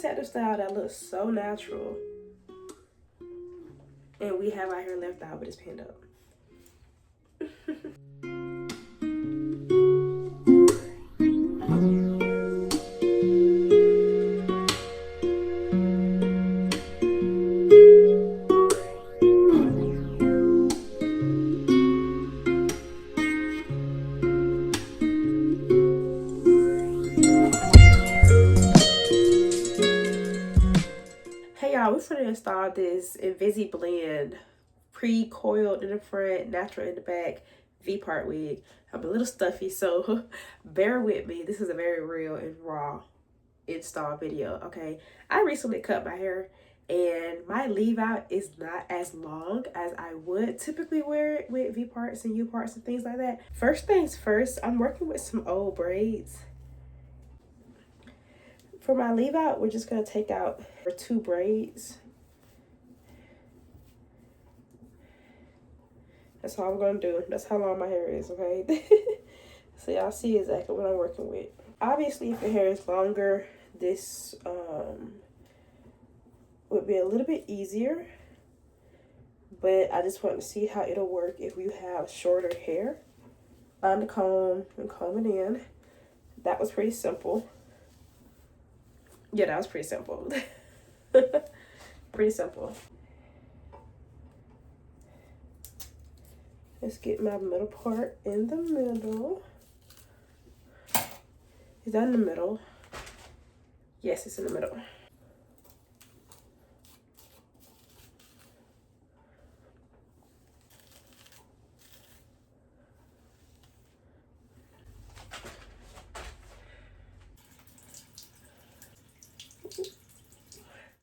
protective style that looks so natural. And we have our hair left out, but it's pinned up. Hey y'all, we're gonna install this InvisiBlend pre-coiled in the front, natural in the back, V-part wig. I'm a little stuffy, so bear with me. This is a very real and raw install video, okay? I recently cut my hair and my leave out is not as long as I would typically wear it with V-parts and U-parts and things like that. First things first, I'm working with some old braids. For my leave out, we're just gonna take out 2 braids. That's all I'm gonna do. That's how long my hair is, okay? So y'all see exactly what I'm working with. Obviously, if your hair is longer, this would be a little bit easier. But I just want to see how it'll work if you have shorter hair. On the comb and comb it in. That was pretty simple. Yeah, that was pretty simple. Pretty simple. Let's get my middle part in the middle. Is that in the middle? Yes, it's in the middle.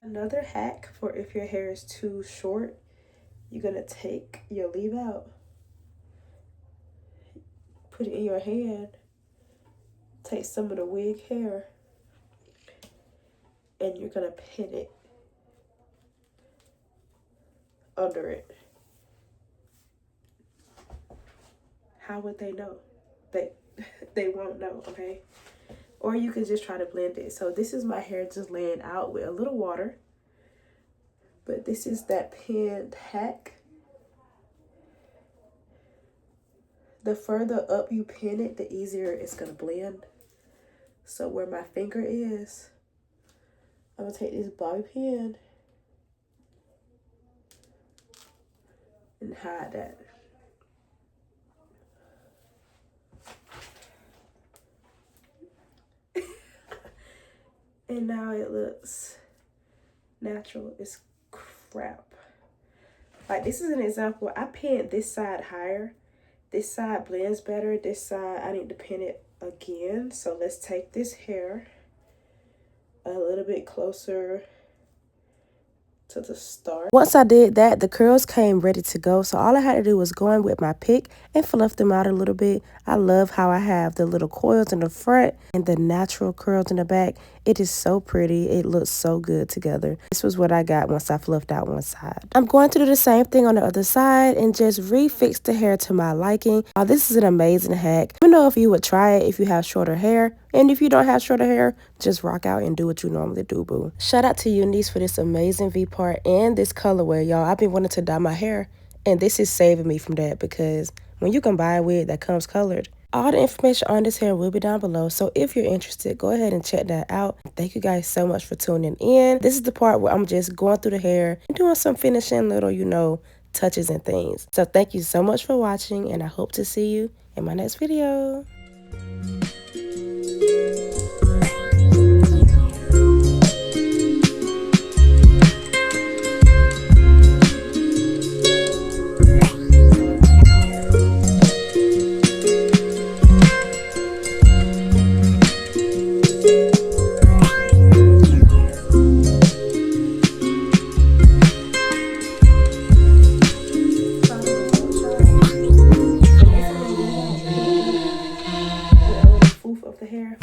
Another hack for if your hair is too short, you're gonna take your leave out, put it in your hand, take some of the wig hair, and you're gonna pin it under it. How would they know? They won't know, okay? Or you can just try to blend it. So this is my hair just laying out with a little water. But this is that pinned hack. The further up you pin it, the easier it's gonna blend. So where my finger is, I'm gonna take this bobby pin and hide that. And now it looks natural. It's crap. Like, this is an example. I pinned this side higher. This side blends better. This side, I need to pin it again. So let's take this hair a little bit closer to the start. Once I did that, the curls came ready to go. So all I had to do was go in with my pick and fluff them out a little bit. I love how I have the little coils in the front and the natural curls in the back. It is so pretty. It looks so good together. This was what I got once I fluffed out one side. I'm going to do the same thing on the other side and just refix the hair to my liking. This is an amazing hack. Let me know if you would try it if you have shorter hair. And if you don't have shorter hair, just rock out and do what you normally do, boo. Shout out to Unice for this amazing V-part and this colorway, y'all. I've been wanting to dye my hair, and this is saving me from that because when you can buy a wig that comes colored, all the information on this hair will be down below. So if you're interested, go ahead and check that out. Thank you guys so much for tuning in. This is the part where I'm just going through the hair and doing some finishing little, you know, touches and things. So thank you so much for watching, and I hope to see you in my next video. Of the hair.